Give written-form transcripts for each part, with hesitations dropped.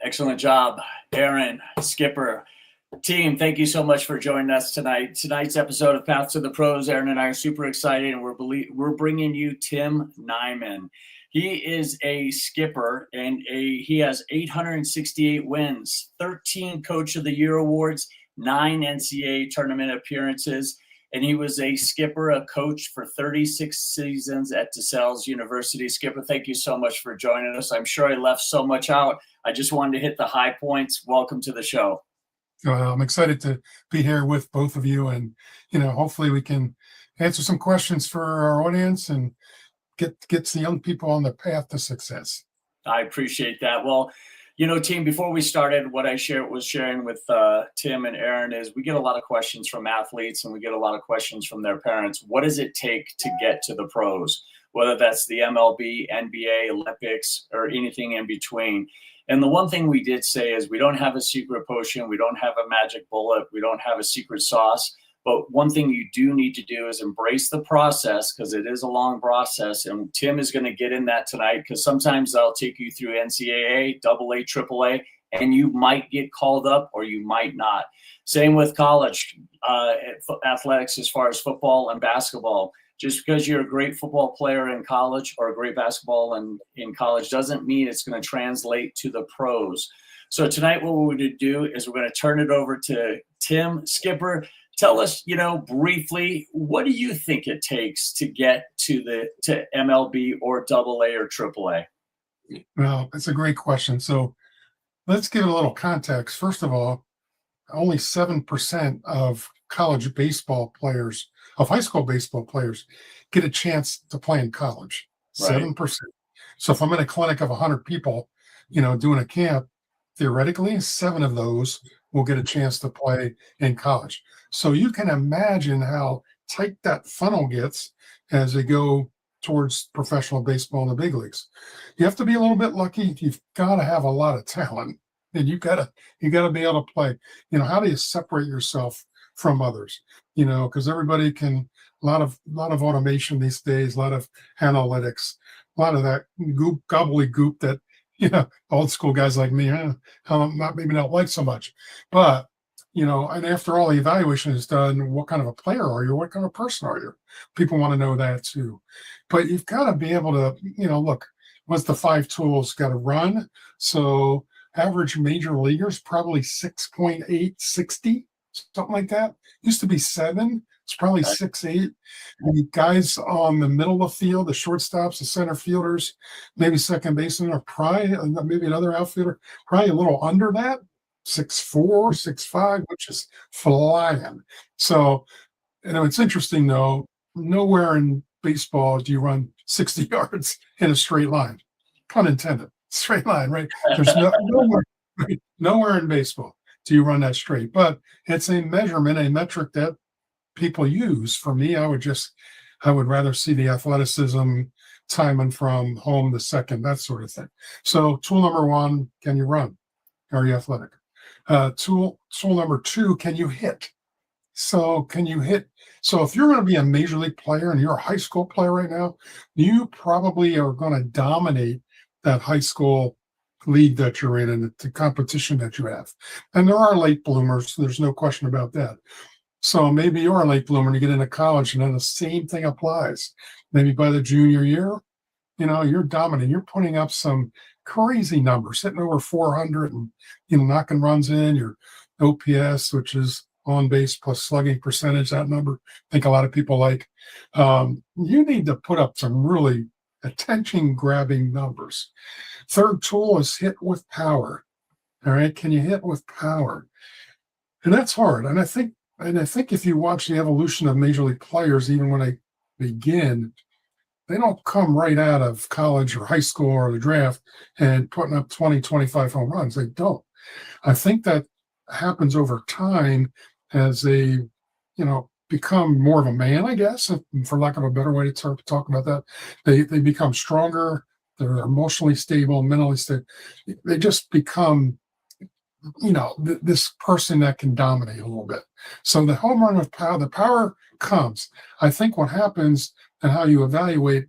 Excellent job, Aaron, Skipper. Team, thank you so much for joining us tonight. Tonight's episode of Path to the Pros, Aaron and I are super excited, and we're bringing you Tim Neiman. He is a skipper, and he has 868 wins, 13 Coach of the Year awards, 9 NCAA tournament appearances, and he was a skipper, a coach for 36 seasons at DeSales University. Skipper, thank you so much for joining us. I'm sure I left so much out. I just wanted to hit the high points. Welcome to the show. I'm excited to be here with both of you, and hopefully we can answer some questions for our audience and get the young people on the path to success. I appreciate that. Well, team, before we started, what I was sharing with Tim and Aaron is we get a lot of questions from athletes and we get a lot of questions from their parents. What does it take to get to the pros? Whether that's the MLB, NBA, Olympics, or anything in between. And the one thing we did say is we don't have a secret potion. We don't have a magic bullet. We don't have a secret sauce. But one thing you do need to do is embrace the process, because it is a long process. And Tim is going to get in that tonight, because sometimes they'll take you through NCAA, AA, AAA, and you might get called up or you might not. Same with college athletics as far as football and basketball. Just because you're a great football player in college or a great basketball in college doesn't mean it's going to translate to the pros. So tonight what we're going to do is we're going to turn it over to Tim. Skipper, tell us, briefly, what do you think it takes to get to MLB or AA or AAA? Well, that's a great question. So let's give it a little context. First of all, only 7% of college baseball players, of high school baseball players, get a chance to play in college. 7%. So if I'm in a clinic of 100 people, doing a camp, theoretically, 7 of those will get a chance to play in college. So you can imagine how tight that funnel gets as they go towards professional baseball in the big leagues. You have to be a little bit lucky. You've got to have a lot of talent, and you got to be able to play. How do you separate yourself from others? Because everybody can, a lot of automation these days, a lot of analytics, a lot of that gobbledygook that old school guys like me, maybe not like so much. But and after all the evaluation is done, what kind of a player are you? What kind of person are you? People want to know that too. But you've got to be able to, look, what's the 5 tools? Got to run. So average major leaguers probably 6.8, 60, something like that. Used to be 7. It's probably 6'8". And guys on the middle of the field, the shortstops, the center fielders, maybe second baseman, or probably maybe another outfielder, probably a little under that, 6'4", 6'5", which is flying. So, it's interesting though, nowhere in baseball do you run 60 yards in a straight line. Pun intended. Straight line, right? There's nowhere in baseball do you run that straight. But it's a measurement, a metric that people use. For me, I would rather see the athleticism, timing from home to second, that sort of thing. So tool number 1, can you run? Are you athletic? Tool number 2, can you hit? So can you hit? So if you're going to be a major league player and you're a high school player right now, you probably are going to dominate that high school league that you're in and the competition that you have. And there are late bloomers. There's no question about that. So maybe you're a late bloomer and you get into college, and then the same thing applies. Maybe by the junior year, you're dominant. You're putting up some crazy numbers, hitting over 400 and, knocking runs in. Your OPS, which is on base plus slugging percentage, that number, I think a lot of people like. You need to put up some really attention-grabbing numbers. Third tool is hit with power. All right, can you hit with power? And that's hard. And I think if you watch the evolution of major league players, even when they begin, they don't come right out of college or high school or the draft and putting up 20, 25 home runs. They don't. I think that happens over time as they, become more of a man, I guess, for lack of a better way to talk about that. They become stronger. They're emotionally stable, mentally stable. They just become, this person that can dominate a little bit. So the home run with power, the power comes. I think what happens and how you evaluate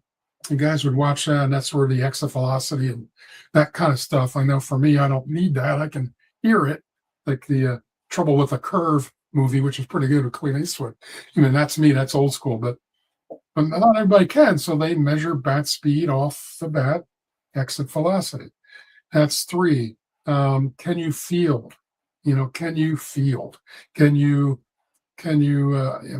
you guys would watch that, and that's where the exit velocity and that kind of stuff. I know for me, I don't need that. I can hear it, like the Trouble with a Curve movie, which is pretty good with Clint Eastwood. I mean, that's me. That's old school, but not everybody can. So they measure bat speed off the bat, exit velocity. That's three. Can you field? Can you field? Can you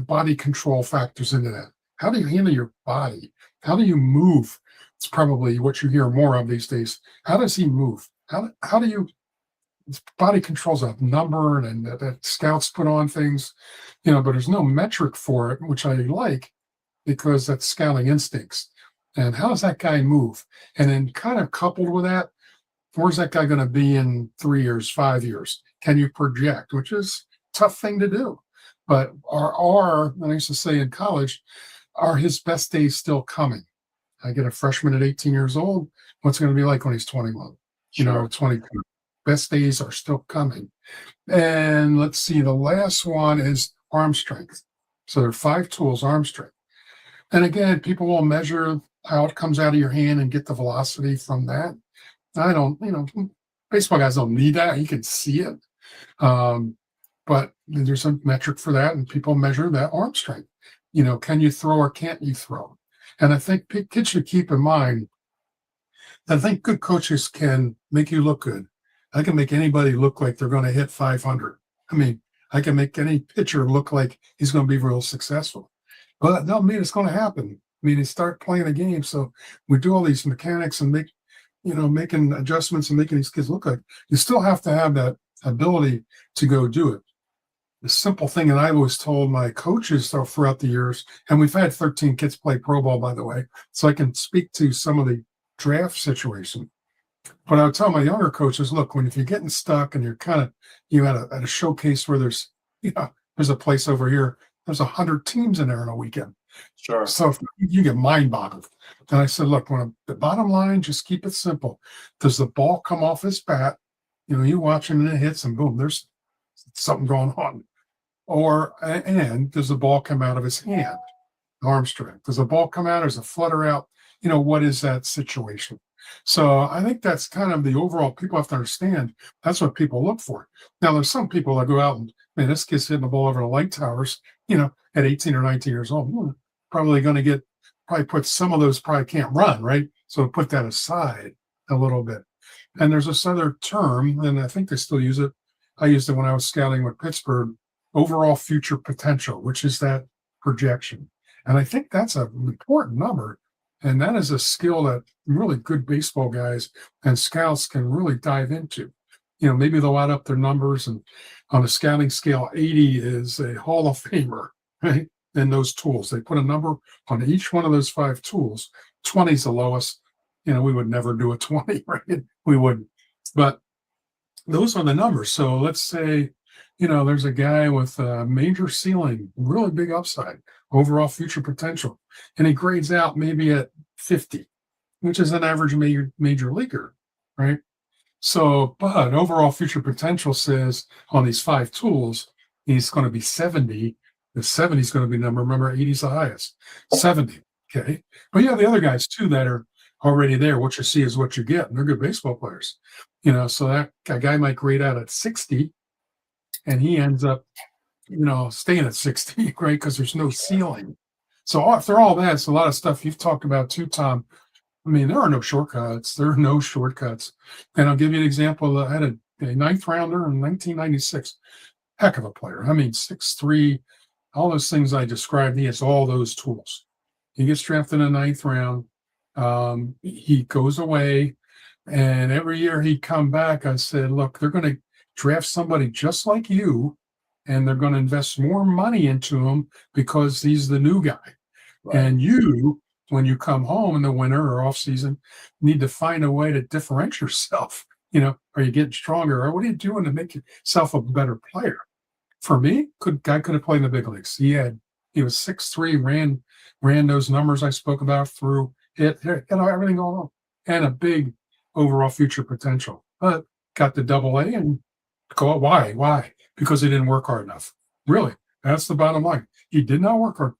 body control factors into that? How do you handle your body? How do you move? It's probably what you hear more of these days. How does he move? How do you body controls a number and that scouts put on things, but there's no metric for it, which I like because that's scouting instincts. And how does that guy move? And then kind of coupled with that, where's that guy going to be in 3 years, 5 years? Can you project, which is a tough thing to do. But and I used to say in college, are his best days still coming? I get a freshman at 18 years old. What's it going to be like when he's 21? Sure. 22. Best days are still coming. And let's see, the last one is arm strength. So there are 5 tools, arm strength. And again, people will measure how it comes out of your hand and get the velocity from that. I don't, baseball guys don't need that. You can see it. But there's a metric for that, and people measure that arm strength. Can you throw or can't you throw? And I think kids should keep in mind, I think good coaches can make you look good. I can make anybody look like they're going to hit 500. I mean, I can make any pitcher look like he's going to be real successful. But that doesn't mean it's going to happen. I mean, you start playing a game, so we do all these mechanics and making adjustments and making these kids look like. You still have to have that ability to go do it. The simple thing that I always told my coaches throughout the years, and we've had 13 kids play pro ball, by the way, so I can speak to some of the draft situation. But I would tell my younger coaches, look, if you're getting stuck and you're kind of at a showcase where there's a place over here, there's 100 teams in there in a weekend. Sure. So if you get mind boggled. And I said, look, the bottom line, just keep it simple. Does the ball come off his bat? You watch him and it hits and boom, there's something going on. And does the ball come out of his hand? Arm strength. Does the ball come out? Does it flutter out? What is that situation? So I think that's kind of the overall, people have to understand that's what people look for. Now, there's some people that go out and, man, this kid's hitting the ball over the light towers, at 18 or 19 years old. Probably put some of those probably can't run, right? So put that aside a little bit. And there's this other term, and I think they still use it. I used it when I was scouting with Pittsburgh, overall future potential, which is that projection. And I think that's an important number. And that is a skill that really good baseball guys and scouts can really dive into. Maybe they'll add up their numbers, and on a scouting scale, 80 is a Hall of Famer, right? And those tools, they put a number on each one of those 5 tools. 20 is the lowest. We would never do a 20, right? We wouldn't. But those are the numbers. So let's say, there's a guy with a major ceiling, really big upside, overall future potential, and he grades out maybe at 50, which is an average major leaguer, right? So, but overall future potential says on these 5 tools, he's going to be 70. The 70 is going to be number. Remember, 80 is the highest. 70, okay? But you have the other guys, too, that are already there. What you see is what you get, and they're good baseball players. So that guy might grade out at 60, and he ends up, staying at 60, right? Because there's no ceiling. So after all that, it's a lot of stuff you've talked about too, Tom. I mean, there are no shortcuts. There are no shortcuts. And I'll give you an example. I had a 9th rounder in 1996. Heck of a player. I mean, 6'3", all those things I described. He has all those tools. He gets drafted in the 9th round. He goes away. And every year he'd come back, I said, look, they're going to draft somebody just like you, and they're going to invest more money into him because he's the new guy. Right. And you, when you come home in the winter or off season, need to find a way to differentiate yourself. Are you getting stronger? Or what are you doing to make yourself a better player? For me, guy could have played in the big leagues. He was 6'3", ran those numbers I spoke about through it, everything going on, and a big overall future potential. But got the AA and go out. Why? Because he didn't work hard enough. Really, that's the bottom line. He did not work hard.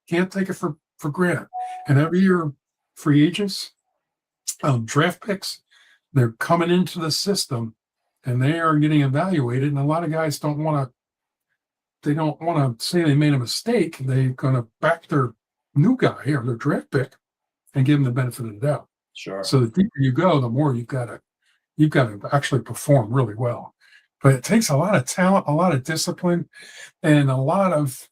Can't take it for granted. And every year free agents, draft picks. They're coming into the system and they are getting evaluated. And a lot of guys they don't want to say they made a mistake. They're going to back their new guy or their draft pick and give them the benefit of the doubt. Sure. So the deeper you go, the more you've got to actually perform really well. But it takes a lot of talent, a lot of discipline, and a lot of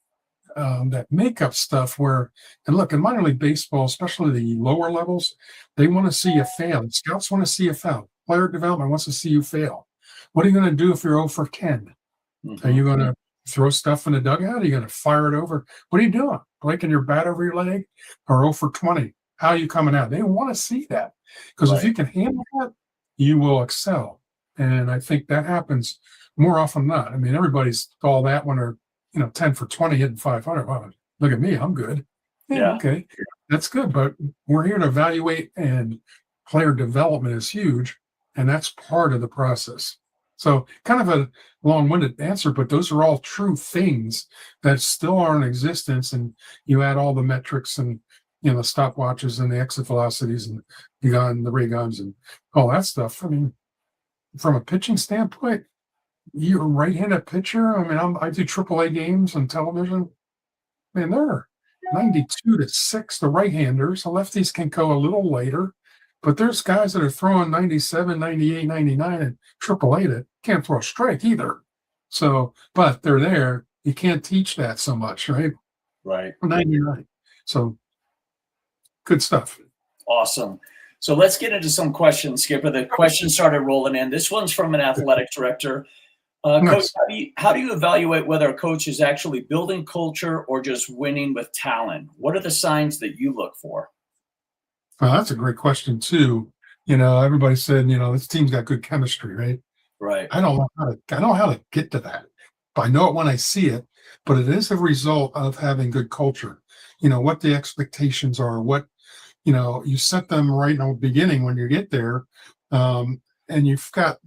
that makeup stuff and look, in minor league baseball, especially the lower levels, they want to see you fail. Scouts want to see you fail. Player development wants to see you fail. What are you going to do if you're 0 for 10? Mm-hmm. Are you going to throw stuff in the dugout? Are you going to fire it over? What are you doing? Breaking your bat over your leg? Or 0 for 20? How are you coming out? They want to see that. Because if you can handle that, you will excel. And I think that happens more often than not. I mean, everybody's all that when they're 10 for 20, hitting 500. Wow, look at me, I'm good. Yeah, okay, that's good. But we're here to evaluate, and player development is huge, and that's part of the process. So kind of a long-winded answer, but those are all true things that still are in existence. And you add all the metrics and the stopwatches and the exit velocities and the ray guns and all that stuff. I mean, from a pitching standpoint, you're a right-handed pitcher. I mean, I do AAA games on television. Man, they're 92-6, the right-handers. The lefties can go a little later, but there's guys that are throwing 97, 98, 99 and AAA that can't throw a strike either. So, but they're there. You can't teach that so much, right? Right. 99. So, good stuff. Awesome. So let's get into some questions, Skipper. The questions started rolling in. This one's from an athletic director. Coach, how do you evaluate whether a coach is actually building culture or just winning with talent? What are the signs that you look for? Well, that's a great question too. Everybody said, this team's got good chemistry, right? Right. I don't know how to get to that. I know it when I see it, but it is a result of having good culture. What the expectations are, what you set them right in the beginning when you get there, and you've got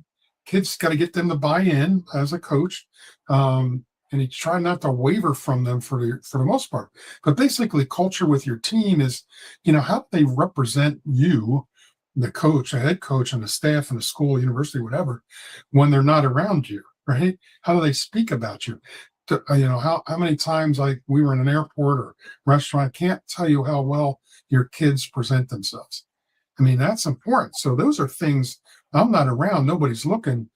kids, got to get them to buy in as a coach, and you try not to waver from them for the most part. But basically, culture with your team is, how do they represent you, the coach, the head coach, and the staff, and the school, university, whatever, when they're not around you, right? How do they speak about you? How many times, like we were in an airport or restaurant, can't tell you how well your kids present themselves. I mean, that's important. So those are things. I'm not around, nobody's looking,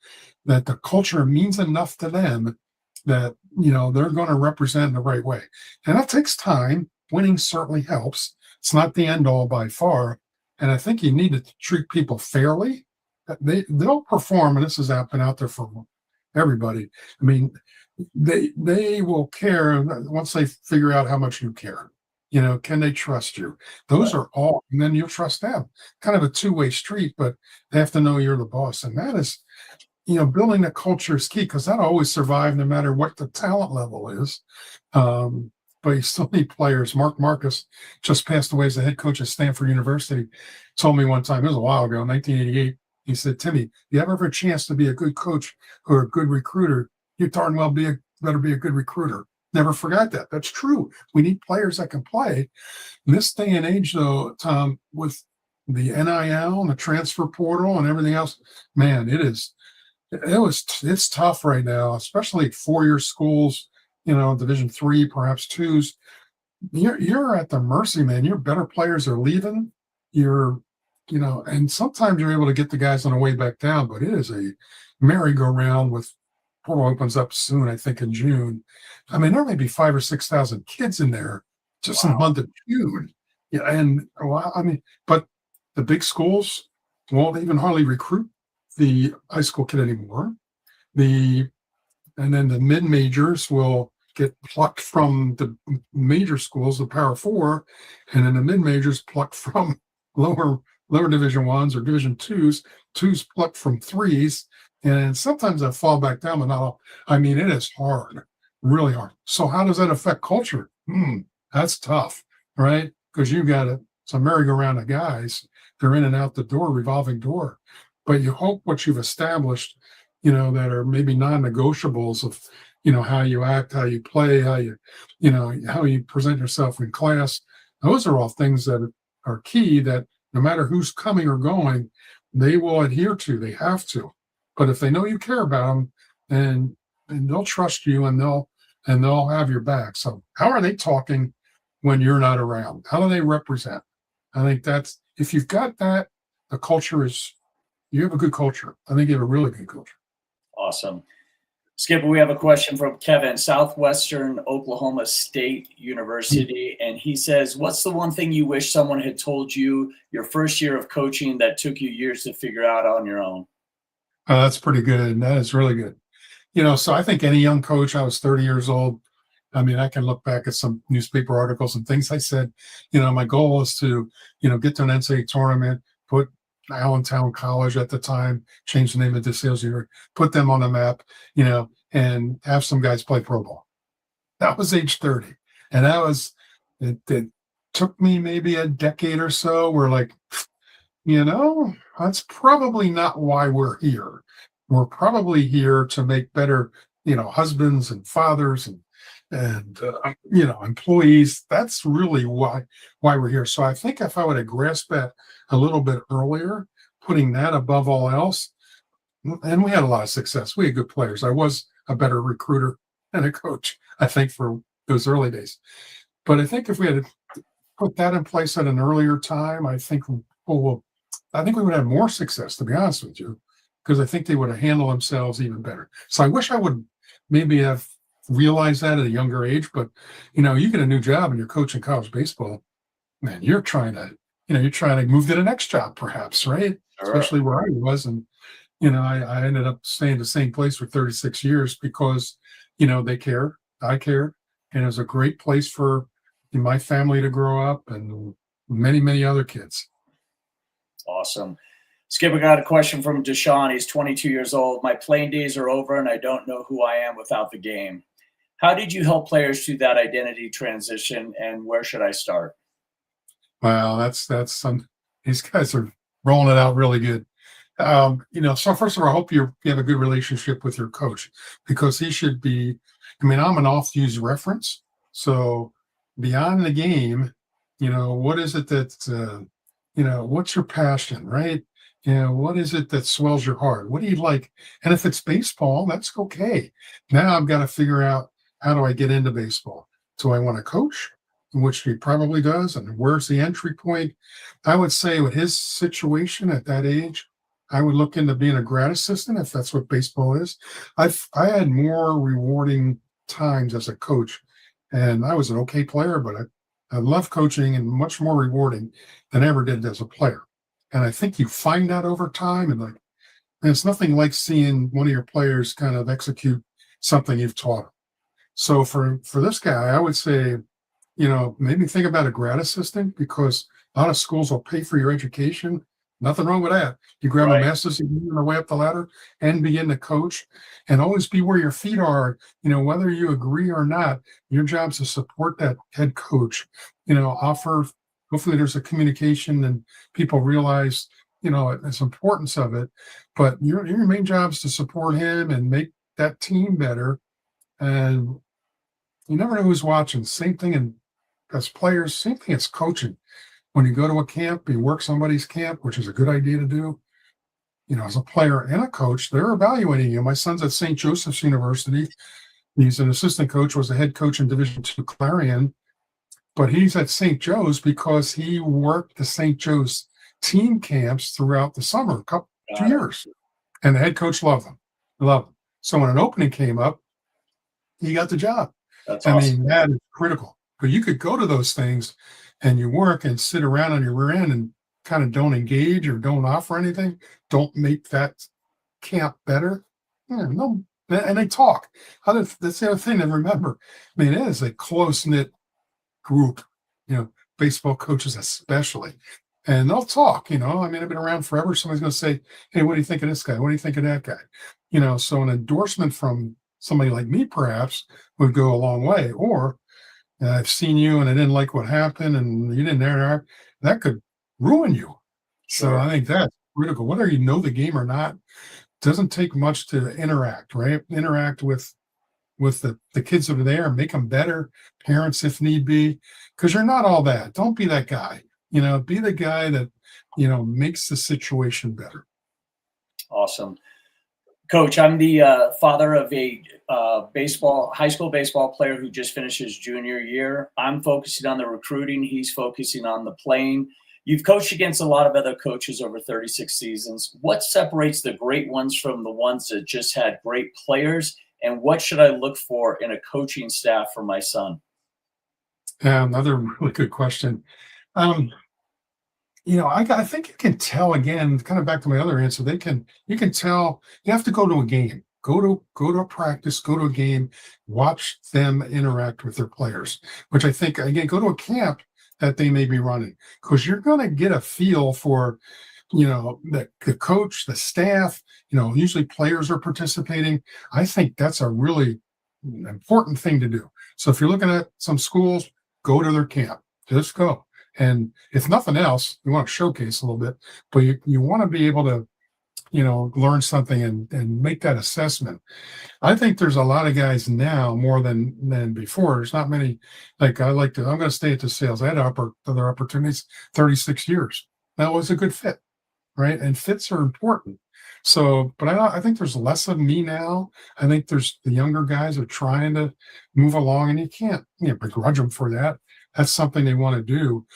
that the culture means enough to them that, they're going to represent in the right way. And that takes time. Winning certainly helps. It's not the end all by far. And I think you need to treat people fairly. They'll perform, and this has been out there for everybody. I mean, they will care once they figure out how much you care. Can they trust you? Those are all, and then you'll trust them. Kind of a two-way street, but they have to know you're the boss. And that is, building a culture is key, because that'll always survive no matter what the talent level is. But you still need players. Mark Marcus just passed away as the head coach at Stanford University. Told me one time, it was a while ago, 1988, he said, Timmy, if you ever have a chance to be a good coach or a good recruiter, you darn well better be a good recruiter. Never forgot that. That's true. We need players that can play. In this day and age, though, Tom, with the NIL and the transfer portal and everything else, man, it's tough right now, especially four-year schools, Division III, perhaps twos. You're at the mercy, man. Your better players are leaving. And sometimes you're able to get the guys on the way back down, but it is a merry-go-round with portal opens up soon, I think in June. I mean, there may be 5,000 or 6,000 kids in there just in the month of June. Yeah, and but the big schools won't even hardly recruit the high school kid anymore. And then the mid majors will get plucked from the major schools, the Power Four, and then the mid majors plucked from lower Division Ones or Division Twos plucked from threes. And sometimes I fall back down, but not all. I mean, it is hard, really hard. So how does that affect culture? That's tough, right? Because you got it's a merry-go-round of guys. They're in and out the door, revolving door. But you hope what you've established, that are maybe non-negotiables of, how you act, how you play, how you present yourself in class. Those are all things that are key that no matter who's coming or going, they will adhere to. They have to. But if they know you care about them, and they'll trust you, and they'll have your back. So how are they talking when you're not around? How do they represent? I think that's, if you've got that, the culture is, you have a good culture. I think you have a really good culture. Awesome. Skip, we have a question from Kevin, Southwestern Oklahoma State University. And he says, what's the one thing you wish someone had told you your first year of coaching that took you years to figure out on your own? That's pretty good. That is really good. So I think any young coach, I was 30 years old. I mean, I can look back at some newspaper articles and things I said. My goal is to, get to an NCAA tournament, put Allentown College at the time, change the name of DeSales University, put them on the map, and have some guys play pro ball. That was age 30. And it took me maybe a decade or so. We're like, that's probably not why we're here. We're probably here to make better, husbands and fathers and employees. That's really why we're here. So I think if I would have grasped that a little bit earlier, putting that above all else, and we had a lot of success. We had good players. I was a better recruiter and a coach, I think, for those early days. But I think if we had put that in place at an earlier time, I think we would have more success, to be honest with you, because I think they would have handled themselves even better. So I wish I would maybe have realized that at a younger age. But, you get a new job and you're coaching college baseball, man, you're trying to move to the next job, perhaps, right? Sure. Especially where I was. And, I ended up staying the same place for 36 years because, they cared, I cared, and it was a great place for my family to grow up and many, many other kids. Awesome. Skip, I got a question from Deshaun. He's 22 years old. My playing days are over and I don't know who I am without the game. How did you help players through that identity transition, and where should I start? Wow, that's some, these guys are rolling it out really good. So first of all, I hope you have a good relationship with your coach, because he should be, I'm an oft-used reference. So beyond the game, what is it that, what's your passion, right? What is it that swells your heart? What do you like? And if it's baseball, that's okay. Now I've got to figure out, how do I get into baseball? Do I want to coach? Which he probably does. And where's the entry point? I would say with his situation at that age, I would look into being a grad assistant, if that's what baseball is. I had more rewarding times as a coach, and I was an okay player, but I love coaching, and much more rewarding than I ever did as a player. And I think you find that over time, and it's nothing like seeing one of your players kind of execute something you've taught them. So for this guy, I would say, maybe think about a grad assistant, because a lot of schools will pay for your education. Nothing wrong with that. You grab a master's degree on the way up the ladder and begin to coach, and always be where your feet are. Whether you agree or not, your job is to support that head coach. Offer. Hopefully, there's a communication and people realize, its importance of it. But your main job is to support him and make that team better. And you never know who's watching. Same thing as players. Same thing as coaching. When you go to a camp, you work somebody's camp, which is a good idea to do. As a player and a coach, they're evaluating you. My son's at St. Joseph's University. He's an assistant coach, was a head coach in Division II Clarion, but he's at St. Joe's because he worked the St. Joe's team camps throughout the summer, 2 years, and the head coach loved them. So when an opening came up, he got the job. That's awesome. That is critical. But you could go to those things and you work and sit around on your rear end and kind of don't engage or don't offer anything, don't make that camp better. No, and they talk. That's the other thing to remember. It is a close-knit group, baseball coaches especially. And they'll talk, I've been around forever. Somebody's going to say, hey, what do you think of this guy? What do you think of that guy? So an endorsement from somebody like me perhaps would go a long way. Or I've seen you and I didn't like what happened and you didn't there. That could ruin you. Sure. So I think that's critical. Whether you know the game or not, doesn't take much to interact, right? Interact with the kids that are there, make them better, parents if need be, because you're not all that. Don't be that guy. Be the guy that, makes the situation better. Awesome. Coach, I'm the father of a high school baseball player who just finished his junior year. I'm focusing on the recruiting. He's focusing on the playing. You've coached against a lot of other coaches over 36 seasons. What separates the great ones from the ones that just had great players? And what should I look for in a coaching staff for my son? Another really good question. Um, I think you can tell again, kind of back to my other answer. You can tell. You have to go to a game, go to a practice, go to a game, watch them interact with their players. Which I think again, go to a camp that they may be running, because you're going to get a feel for, the coach, the staff. Usually players are participating. I think that's a really important thing to do. So if you're looking at some schools, go to their camp. Just go. And if nothing else, you want to showcase a little bit, but you want to be able to, learn something and make that assessment. I think there's a lot of guys now more than before. There's not many. Like I'm going to stay at the sales. I had other opportunities, 36 years. That was a good fit, right? And fits are important. So, but I think there's less of me now. I think there's the younger guys are trying to move along, and you can't, begrudge them for that. That's something they want to do.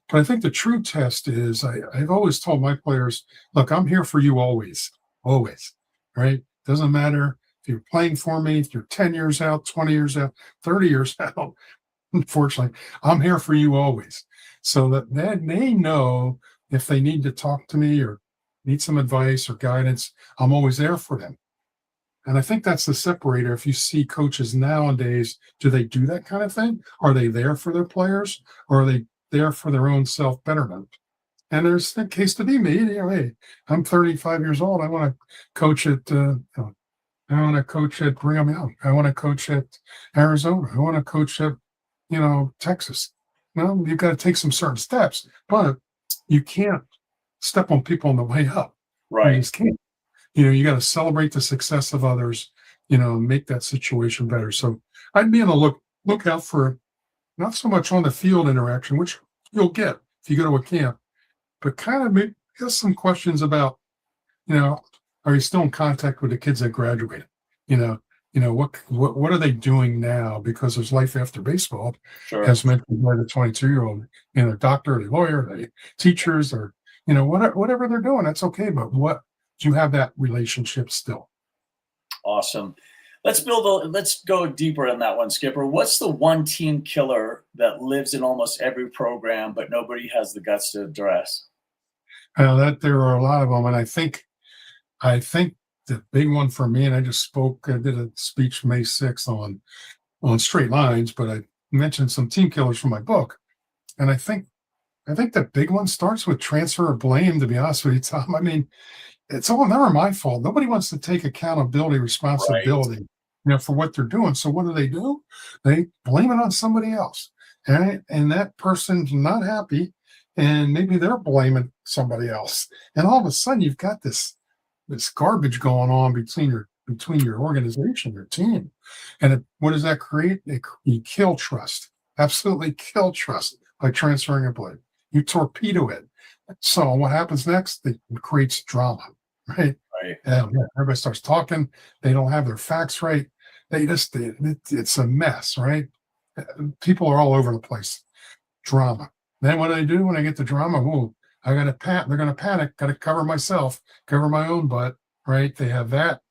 But I think the true test is I've always told my players, look, I'm here for you always, always, right? Doesn't matter if you're playing for me, if you're 10 years out, 20 years out, 30 years out. Unfortunately, I'm here for you always. So that they know if they need to talk to me or need some advice or guidance, I'm always there for them. And I think that's the separator. If you see coaches nowadays, do they do that kind of thing? Are they there for their players, or are they there for their own self-betterment? And there's the case to be made. Hey, I'm 35 years old. I want to coach at I want to coach at Brigham Young. I want to coach at Arizona. I want to coach at Texas. Well, you've got to take some certain steps, but you can't step on people on the way up. You Right. just can't. You got to celebrate the success of others, make that situation better. So I'd be on the lookout for not so much on the field interaction, which you'll get if you go to a camp, but kind of ask some questions about, are you still in contact with the kids that graduated? What are they doing now? Because there's life after baseball, Sure. as mentioned by the 22-year-old, a doctor, a lawyer, the teachers, or whatever they're doing. That's okay, but what do you have that relationship still? Awesome. Let's go deeper on that one, Skipper. What's the one team killer that lives in almost every program, but nobody has the guts to address? That there are a lot of them, and I think the big one for me, and I did a speech May 6th on straight lines, but I mentioned some team killers from my book, and I think the big one starts with transfer of blame. To be honest with you, Tom, I mean, it's all never my fault. Nobody wants to take accountability, responsibility, for what they're doing. So what do? They blame it on somebody else, and that person's not happy, and maybe they're blaming somebody else, and all of a sudden you've got this garbage going on between your organization, your team, and what does that create? You kill trust, absolutely kill trust by transferring a blame. You torpedo it. So what happens next? It creates drama, right? Right. And everybody starts talking. They don't have their facts right. It's a mess, right? People are all over the place. Drama. Then what do they do when I get the drama? Ooh, I got to they're going to panic. Got to cover myself, cover my own butt, right? They have that.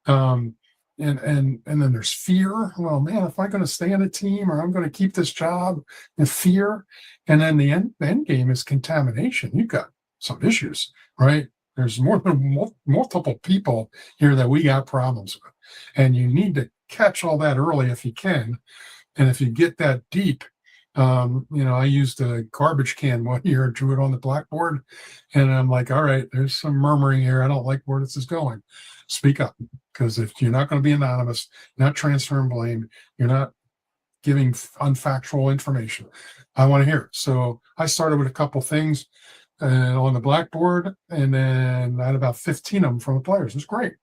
And then there's fear. Well, man, if I'm going to stay on a team or I'm going to keep this job, and fear. And then the end game is contamination. You've got some issues, right? There's more than multiple people here that we got problems with, and you need to catch all that early if you can. And if you get that deep, I used a garbage can one year and drew it on the blackboard, and I'm like, all right, there's some murmuring here. I don't like where this is going. Speak up, because if you're not going to be anonymous, not transferring blame, you're not giving unfactual information, I want to hear it. So I started with a couple things on the blackboard, and then I had about 15 of them from the players. It was great.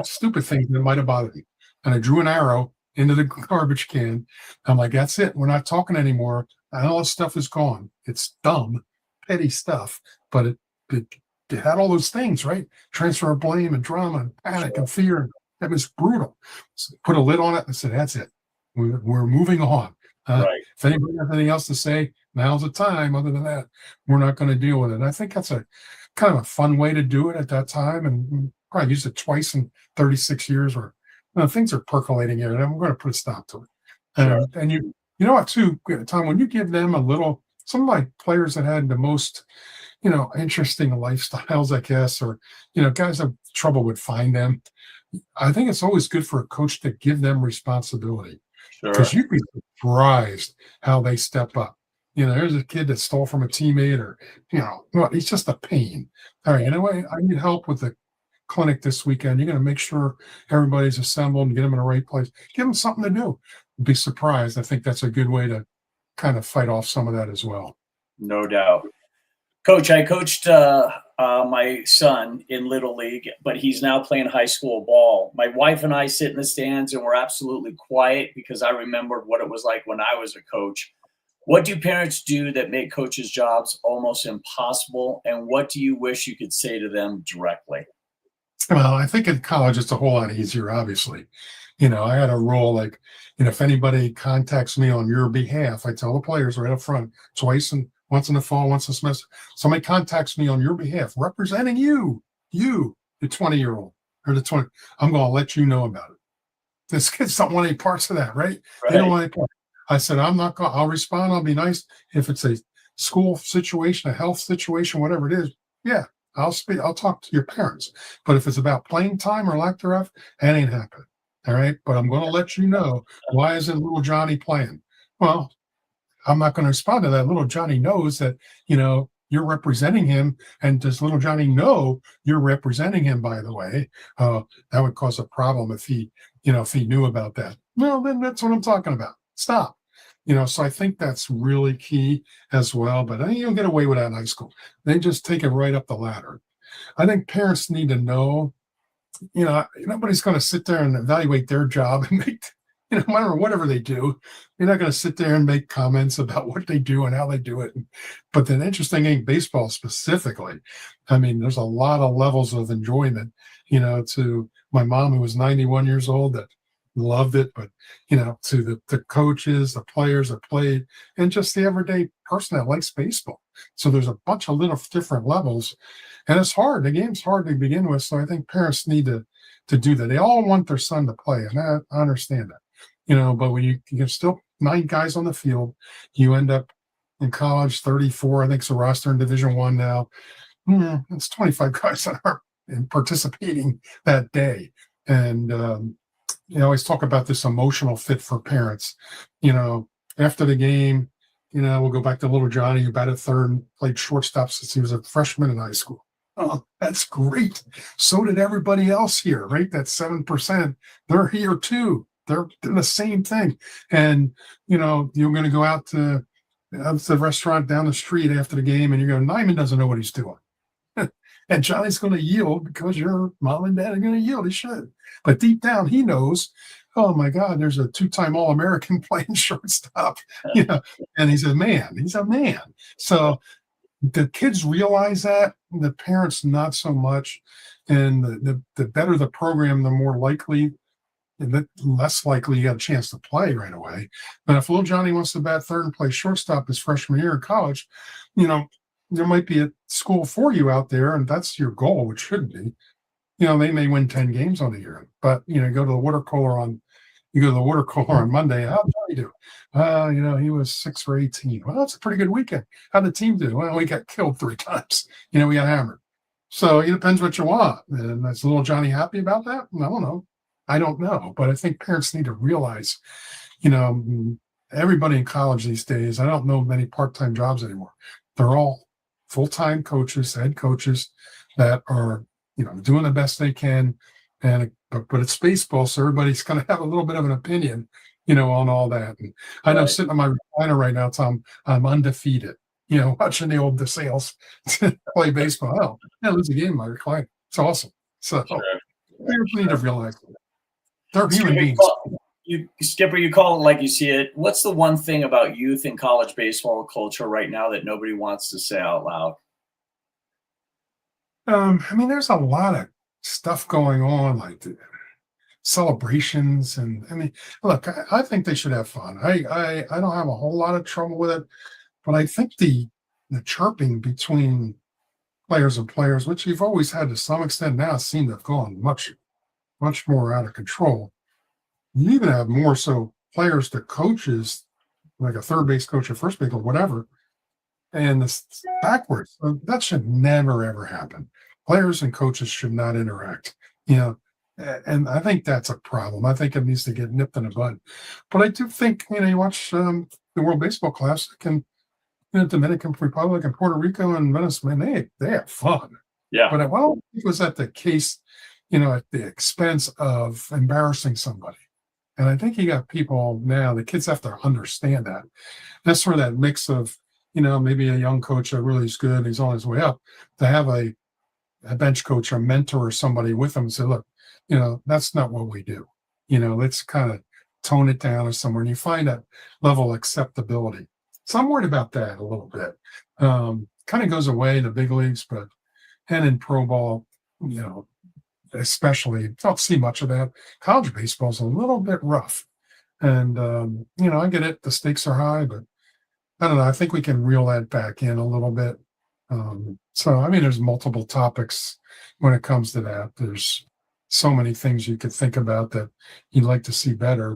Stupid things that might have bothered me. And I drew an arrow into the garbage can. I'm like, that's it. We're not talking anymore. All this stuff is gone. It's dumb, petty stuff, but it had all those things, right? Transfer of blame and drama and panic and fear. That was brutal. So put a lid on it and said, that's it. We're moving on. Right. If anybody has anything else to say, now's the time. Other than that, we're not going to deal with it. And I think that's a kind of a fun way to do it at that time. And probably used it twice in 36 years where things are percolating here, and I'm going to put a stop to it. And you know what, too, Tom, when you give them a little, some of my players that had the most, interesting lifestyles, I guess, or, guys have trouble would find them. I think it's always good for a coach to give them responsibility because you'd be surprised how they step up. There's a kid that stole from a teammate or, he's just a pain. All right, I need help with the clinic this weekend. You're going to make sure everybody's assembled and get them in the right place. Give them something to do. Be surprised. I think that's a good way to kind of fight off some of that as well. No doubt. Coach, I coached my son in Little League, but he's now playing high school ball. My wife and I sit in the stands and we're absolutely quiet because I remembered what it was like when I was a coach. What do parents do that make coaches' jobs almost impossible? And what do you wish you could say to them directly? Well, I think in college it's a whole lot easier, obviously. I had a rule like, if anybody contacts me on your behalf, I tell the players right up front, twice and once in the fall, once a semester, somebody contacts me on your behalf, representing you, the 20-year-old or the 20, I'm going to let you know about it. This kids don't want any parts of that, right? They don't want any parts. I said, I'm not going, I'll respond. I'll be nice. If it's a school situation, a health situation, whatever it is, yeah, I'll talk to your parents. But if it's about playing time or lack thereof, that ain't happening. All right. But I'm going to let you know, why isn't little Johnny playing? Well, I'm not going to respond to that. Little Johnny knows that, you're representing him. And does little Johnny know you're representing him, by the way? That would cause a problem if he knew about that. Well, then that's what I'm talking about. Stop. So I think that's really key as well. But you don't get away with that in high school. They just take it right up the ladder. I think parents need to know, nobody's going to sit there and evaluate their job and make, whatever they do, you're not going to sit there and make comments about what they do and how they do it. But the interesting thing, baseball specifically, there's a lot of levels of enjoyment, to my mom, who was 91 years old, that loved it, but to the coaches, the players that played, and just the everyday person that likes baseball. So there's a bunch of little different levels, and it's hard. The game's hard to begin with, so I think parents need to do that. They all want their son to play, and I understand that, but when you can still 9 guys on the field, you end up in college 34. I think it's a roster in Division I now. It's 25 guys that are participating that day, and I always talk about this emotional fit for parents. After the game, we'll go back to little Johnny, who batted third and played shortstop since he was a freshman in high school. Oh, that's great. So did everybody else here, right? That 7%, they're here too. They're doing the same thing. And, you're going to go out to the restaurant down the street after the game and you're going, Nieman doesn't know what he's doing. And Johnny's going to yield because your mom and dad are going to yield. He should. But deep down, he knows, oh, my God, there's a 2-time All-American playing shortstop. And he's a man. He's a man. So the kids realize that. The parents, not so much. And the better the program, the more likely, the less likely you got a chance to play right away. But if little Johnny wants to bat third and play shortstop his freshman year in college, there might be a school for you out there, and that's your goal, which should be. They may win 10 games on the year, but go to the water cooler on Monday. How did Johnny do? He was 6 for 18. Well, that's a pretty good weekend. How'd the team do? Well, we got killed 3 times. We got hammered. So it depends what you want. And is little Johnny happy about that? I don't know. I don't know. But I think parents need to realize, everybody in college these days, I don't know many part-time jobs anymore. They're all full-time coaches, head coaches that are, doing the best they can. And but it's baseball, so everybody's going to have a little bit of an opinion, on all that. And I know sitting on my recliner right now, Tom, I'm undefeated. Watching the old DeSales play baseball. Oh, yeah, lose a game in my recliner. It's awesome. So we need to realize that. They're human beings. You Skipper, you call it like you see it. What's the one thing about youth and college baseball culture right now that nobody wants to say out loud? I mean, there's a lot of stuff going on, like the celebrations, and I mean, look, I think they should have fun. I don't have a whole lot of trouble with it, but I think the chirping between players and players, which you've always had to some extent, now seem to have gone much more out of control. You even have more so players to coaches, like a third base coach or first base or whatever, and this backwards. That should never ever happen. Players and coaches should not interact. You know, and I think that's a problem. I think it needs to get nipped in the bud. But I do think you watch the World Baseball Classic and Dominican Republic and Puerto Rico and Venezuela, man, they have fun. Yeah. But I don't think it was at the case, at the expense of embarrassing somebody. And I think you got people now, the kids have to understand that. That's where that mix of, maybe a young coach that really is good, he's on his way up, to have a bench coach or mentor or somebody with them and say, look, that's not what we do. Let's kind of tone it down or somewhere. And you find that level of acceptability. So I'm worried about that a little bit. Kind of goes away in the big leagues, and in pro ball, especially don't see much of that. College baseball is a little bit rough. And, I get it. The stakes are high, but I don't know. I think we can reel that back in a little bit. So, I mean, there's multiple topics when it comes to that. There's so many things you could think about that you'd like to see better,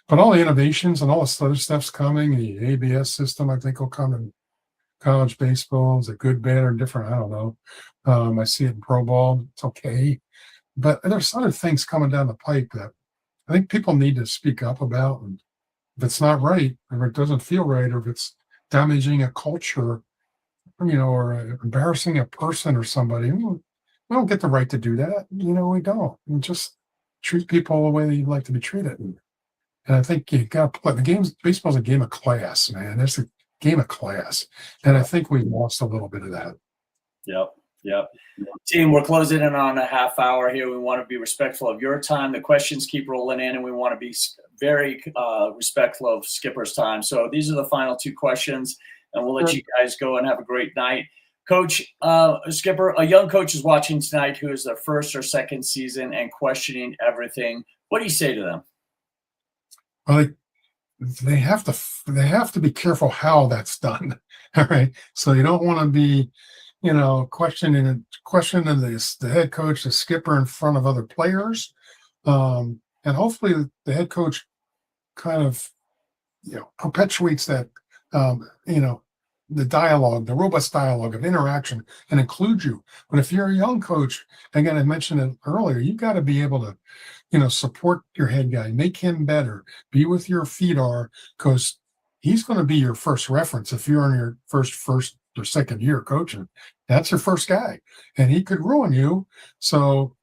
but all the innovations and all this other stuff's coming. The ABS system, I think, will come in college baseball. Is it good, bad, or different? I don't know. I see it in pro ball. It's okay. But there's other things coming down the pipe that I think people need to speak up about. And if it's not right, or it doesn't feel right, or if it's damaging a culture, or embarrassing a person or somebody, we don't get the right to do that. We don't. We just treat people the way you'd like to be treated. And I think you got to play the games. Baseball's a game of class, man. It's a game of class. And I think we've lost a little bit of that. Yep. Team, we're closing in on a half hour here. We want to be respectful of your time. The questions keep rolling in, and we want to be very respectful of Skipper's time. So these are the final two questions, and we'll let you guys go and have a great night. Coach, Skipper, a young coach is watching tonight who is their first or second season and questioning everything. What do you say to them? Well, they have to be careful how that's done. All right. So you don't want to be, questioning the head coach, the skipper in front of other players. And hopefully the head coach kind of, perpetuates that, the dialogue, the robust dialogue of interaction, and include you. But if you're a young coach, again, I mentioned it earlier, you got to be able to, support your head guy, make him better, be with your feeder, because he's going to be your first reference. If you're in your first or second year coaching, that's your first guy, and he could ruin you. So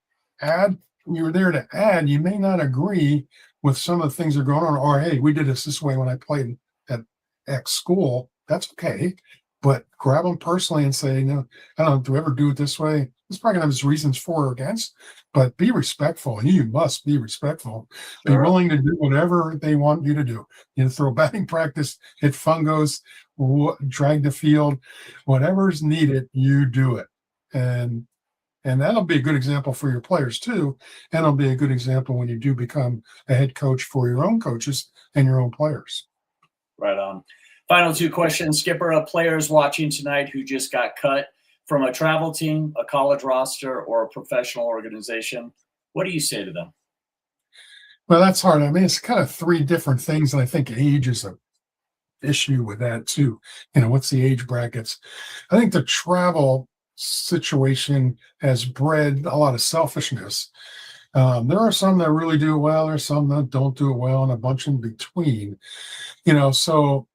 you're there to add. You may not agree with some of the things that are going on, or, hey, we did this way when I played at X school. That's okay. But grab him personally and say, I don't know, do we ever do it this way? He's probably gonna have his reasons for or against, but be respectful. And you must be respectful. Sure. Be willing to do whatever they want you to do. Throw batting practice, hit fungos, drag the field, whatever's needed, you do it. And that'll be a good example for your players too. And it'll be a good example when you do become a head coach for your own coaches and your own players. Right on. Final two questions. Skipper, players watching tonight who just got cut from a travel team, a college roster, or a professional organization, what do you say to them? Well, that's hard. I mean, it's kind of three different things, and I think age is an issue with that too. What's the age brackets? I think the travel situation has bred a lot of selfishness. There are some that really do it well. There's some that don't do it well, and a bunch in between. So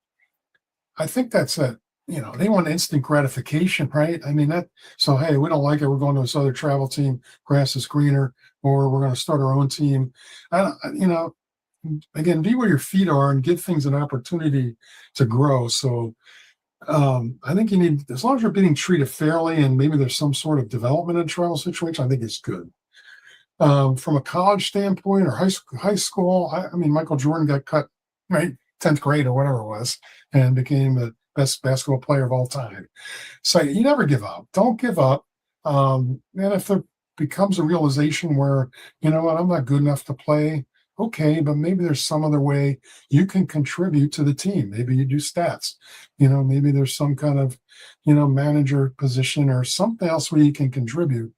I think that's it. They want instant gratification, right? I mean, hey, we don't like it. We're going to this other travel team. Grass is greener, or we're going to start our own team. Again, be where your feet are and give things an opportunity to grow. So I think you need, as long as you're being treated fairly and maybe there's some sort of development in a travel situation, I think it's good. From a college standpoint or high school, I mean, Michael Jordan got cut, right, 10th grade or whatever it was, and became the best basketball player of all time. So you never give up. Don't give up. And if there becomes a realization where, you know what, I'm not good enough to play, okay, but maybe there's some other way you can contribute to the team. Maybe you do stats, maybe there's some kind of, manager position or something else where you can contribute,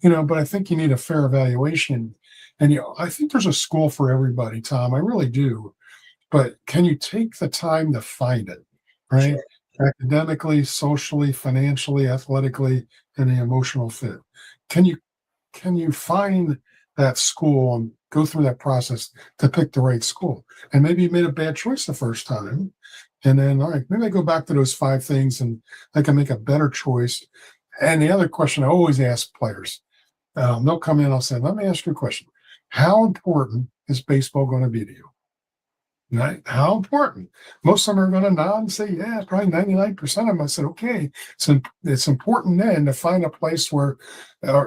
but I think you need a fair evaluation. And, I think there's a school for everybody, Tom. I really do. But can you take the time to find it, right? Sure. Academically, socially, financially, athletically, and the emotional fit. Can you find that school and go through that process to pick the right school? And maybe you made a bad choice the first time. And then, all right, maybe I go back to those 5 things and I can make a better choice. And the other question I always ask players, they'll come in, I'll say, let me ask you a question. How important is baseball going to be to you? Right? How important? Most of them are going to nod and say, yeah, probably 99% of them. I said, okay. So it's important then to find a place where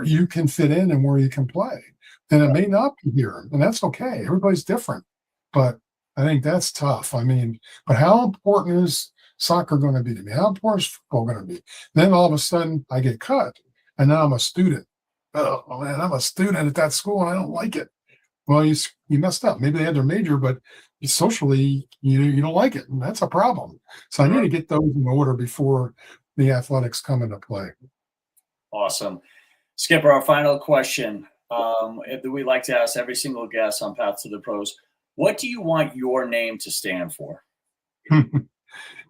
you can fit in and where you can play. And it may not be here, and that's okay. Everybody's different. But I think that's tough. I mean, but how important is soccer going to be to me? How important is football going to be? Then all of a sudden I get cut, and now I'm a student. Oh, man, I'm a student at that school, and I don't like it. Well, you messed up. Maybe they had their major, but socially, you don't like it, and that's a problem. So I need to get those in order before the athletics come into play. Awesome. Skipper, our final question. We like to ask every single guest on Path to the Pros, what do you want your name to stand for?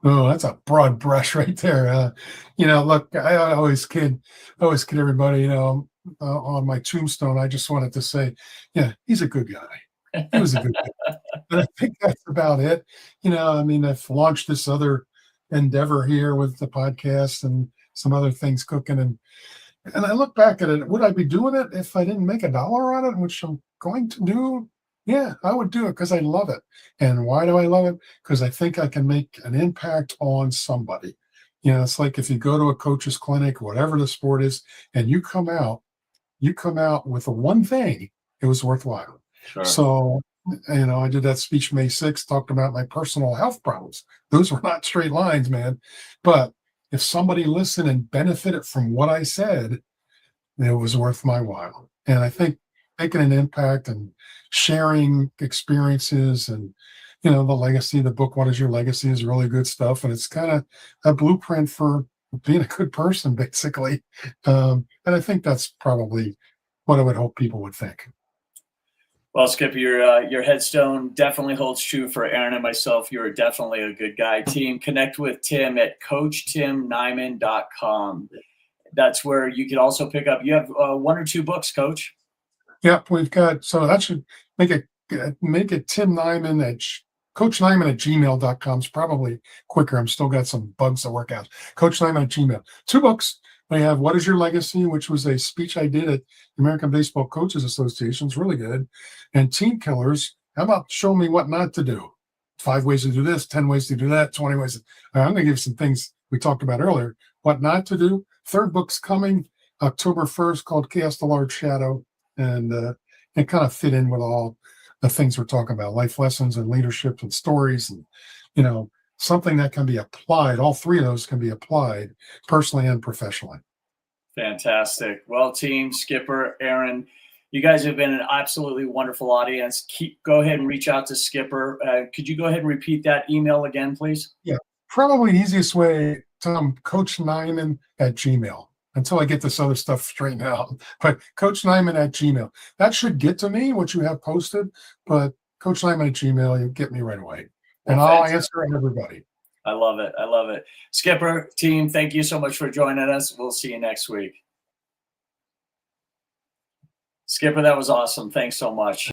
Oh, that's a broad brush right there. Look, I always kid everybody, on my tombstone, I just wanted to say, yeah, he's a good guy. He was a good guy. But I think that's about it. I mean, I've launched this other endeavor here with the podcast and some other things cooking. And I look back at it, would I be doing it if I didn't make $1 on it, which I'm going to do? Yeah, I would do it because I love it. And why do I love it? Because I think I can make an impact on somebody. It's like if you go to a coach's clinic, whatever the sport is, and you come out with the one thing, it was worthwhile. Sure. So, I did that speech May 6th, talked about my personal health problems. Those were not straight lines, man. But if somebody listened and benefited from what I said, it was worth my while. And I think making an impact and sharing experiences and, the legacy, the book, What is Your Legacy, is really good stuff. And it's kind of a blueprint for being a good person, basically. And I think that's probably what I would hope people would think. Well, Skip, your headstone definitely holds true for Aaron and myself. You're definitely a good guy. Team, connect with Tim at CoachTimNeiman.com. That's where you can also pick up. You have 1 or 2 books, Coach. Yep, we've got. So that should make it Tim Neiman at Coach Neiman at gmail.com is probably quicker. I'm still got some bugs to work out. Coach Neiman at Gmail. 2 books. We have What is Your Legacy, which was a speech I did at the American Baseball Coaches Association. It's really good. And Team Killers. How about show me what not to do? 5 ways to do this, 10 ways to do that, 20 ways. I'm going to give some things we talked about earlier. What not to do. 3rd book's coming October 1st, called Cast a Large Shadow. And it kind of fit in with all the things we're talking about, life lessons and leadership and stories, and something that can be applied. All 3 of those can be applied personally and professionally. Fantastic. Well, team, Skipper, Aaron, you guys have been an absolutely wonderful audience. Go ahead and reach out to Skipper. Could you go ahead and repeat that email again, please? Yeah, probably the easiest way, Tom, Coach Neiman at Gmail. Until I get this other stuff straightened out. But Coach Neiman at Gmail. That should get to me, what you have posted, but Coach Neiman at Gmail, you get me right away. And I'll answer everybody. I love it. I love it. Skipper, team, thank you so much for joining us. We'll see you next week. Skipper, that was awesome. Thanks so much.